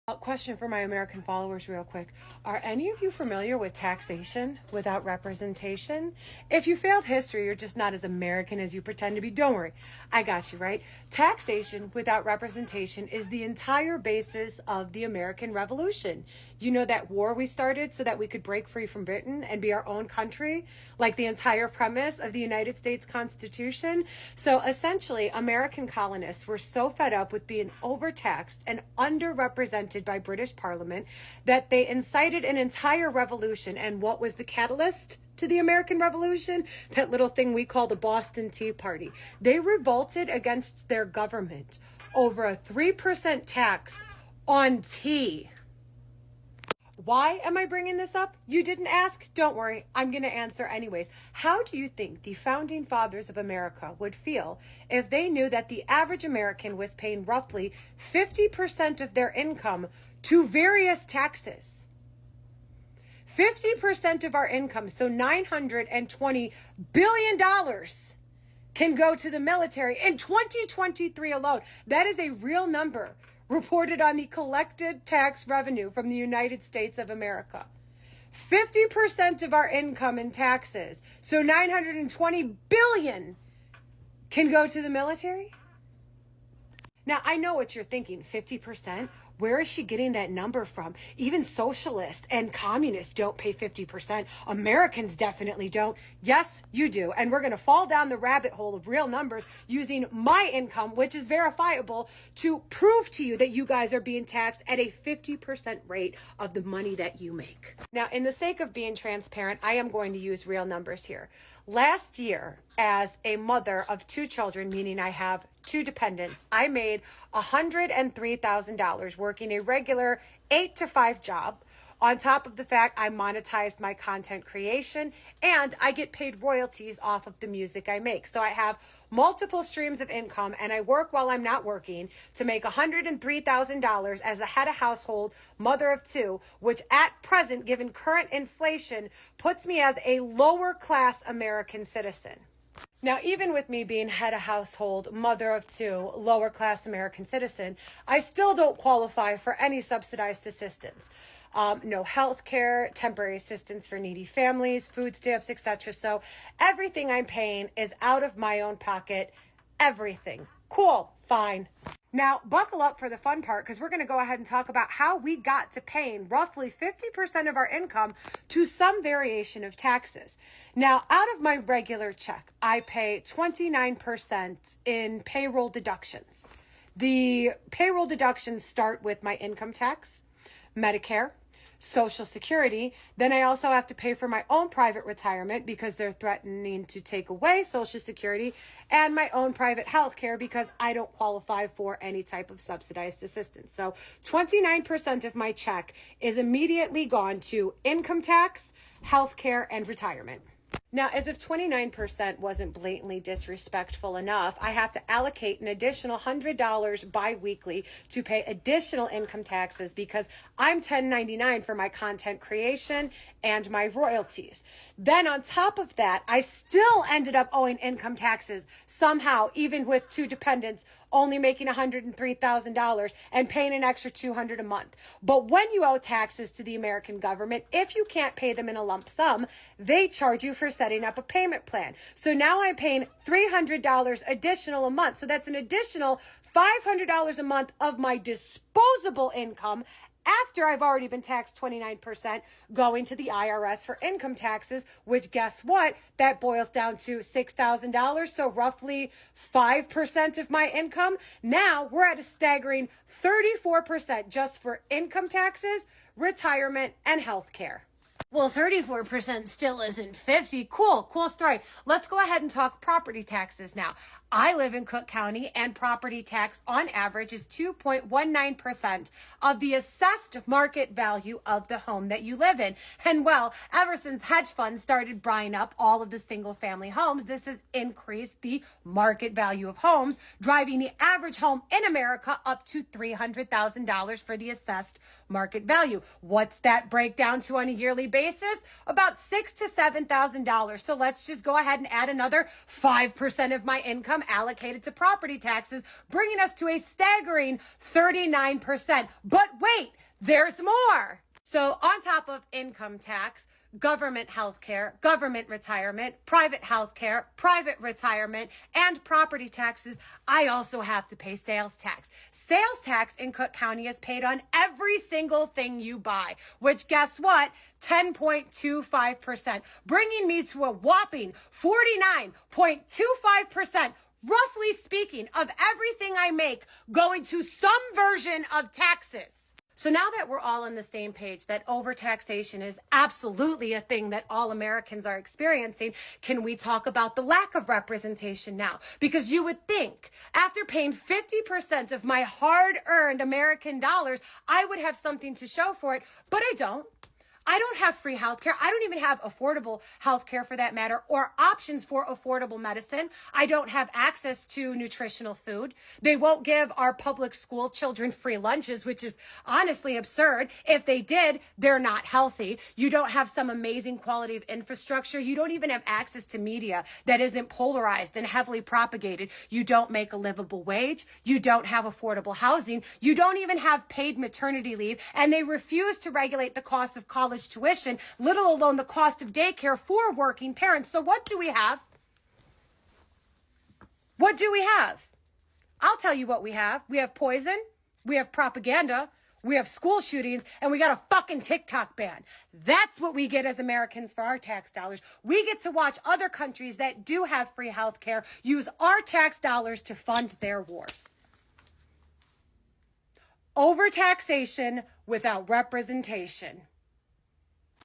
Question for my American followers, real quick. Are any of you familiar with taxation without representation? If you failed history, you're just not as American as you pretend to be. Don't worry, I got you, right? Taxation without representation is the entire basis of the American Revolution. You know that war we started so that we could break free from Britain and be our own country, like the entire premise of the United States Constitution. So essentially, American colonists were so fed up with being overtaxed and underrepresented by British Parliament that they incited an entire revolution. And what was the catalyst to the American Revolution? That little thing we call the Boston Tea Party. They revolted against their government over a 3% tax on tea. Why am I bringing this up? You didn't ask? Don't worry, I'm going to answer anyways. How do you think the founding fathers of America would feel if they knew that the average American was paying roughly 50% of their income to various taxes? 50% of our income, so $920 billion can go to the military in 2023 alone. That is a real number reported on the collected tax revenue from the United States of America. 50% of our income in taxes, so $920 billion, can go to the military? Now, I know what you're thinking, 50%? Where is she getting that number from? Even socialists and communists don't pay 50%. Americans definitely don't. Yes, you do. And we're going to fall down the rabbit hole of real numbers using my income, which is verifiable, to prove to you that you guys are being taxed at a 50% rate of the money that you make. Now, in the sake of being transparent, I am going to use real numbers here. Last year, as a mother of two children, meaning I have two dependents, I made $103,000 working a regular 8 to 5 job. On top of the fact I monetized my content creation and I get paid royalties off of the music I make. So I have multiple streams of income and I work while I'm not working to make $103,000 as a head of household, mother of two, which at present, given current inflation, puts me as a lower class American citizen. Now, even with me being head of household, mother of two, lower class American citizen, I still don't qualify for any subsidized assistance. No health care, temporary assistance for needy families, food stamps, etc. So everything I'm paying is out of my own pocket. Everything. Cool. Fine. Now, buckle up for the fun part because we're going to go ahead and talk about how we got to paying roughly 50% of our income to some variation of taxes. Now, out of my regular check, I pay 29% in payroll deductions. The payroll deductions start with my income tax, Medicare, Social Security. Then I also have to pay for my own private retirement because they're threatening to take away Social Security, and my own private health care because I don't qualify for any type of subsidized assistance. So 29% of my check is immediately gone to income tax, health care, and retirement. Now, as if 29% wasn't blatantly disrespectful enough, I have to allocate an additional $100 bi-weekly to pay additional income taxes because I'm 1099 for my content creation and my royalties. Then on top of that, I still ended up owing income taxes somehow, even with two dependents only making $103,000 and paying an extra $200 a month. But when you owe taxes to the American government, if you can't pay them in a lump sum, they charge you for setting up a payment plan. So now I'm paying $300 additional a month. So that's an additional $500 a month of my disposable income after I've already been taxed 29% going to the IRS for income taxes, which guess what? That boils down to $6,000. So roughly 5% of my income. Now we're at a staggering 34% just for income taxes, retirement, and healthcare. Well, 34% still isn't 50. Cool story. Let's go ahead and talk property taxes now. I live in Cook County and property tax on average is 2.19% of the assessed market value of the home that you live in. And well, ever since hedge funds started buying up all of the single family homes, this has increased the market value of homes, driving the average home in America up to $300,000 for the assessed market value. What's that break down to on a yearly yearly basis, about $6,000 to $7,000. So let's just go ahead and add another 5% of my income allocated to property taxes, bringing us to a staggering 39%. But wait, there's more. So on top of income tax, government health care, government retirement, private health care, private retirement, and property taxes, I also have to pay sales tax. Sales tax in Cook County is paid on every single thing you buy, which guess what? 10.25%, bringing me to a whopping 49.25%, roughly speaking, of everything I make going to some version of taxes. So now that we're all on the same page, that overtaxation is absolutely a thing that all Americans are experiencing, can we talk about the lack of representation now? Because you would think after paying 50% of my hard-earned American dollars, I would have something to show for it, but I don't. I don't have free healthcare. I don't even have affordable healthcare for that matter, or options for affordable medicine. I don't have access to nutritional food. They won't give our public school children free lunches, which is honestly absurd. If they did, they're not healthy. You don't have some amazing quality of infrastructure. You don't even have access to media that isn't polarized and heavily propagated. You don't make a livable wage. You don't have affordable housing. You don't even have paid maternity leave, and they refuse to regulate the cost of college tuition, little alone the cost of daycare for working parents. So what do we have? What do we have? I'll tell you what we have. We have poison, we have propaganda, we have school shootings, and we got a fucking TikTok ban. That's what we get as Americans for our tax dollars. We get to watch other countries that do have free health care use our tax dollars to fund their wars. Overtaxation without representation.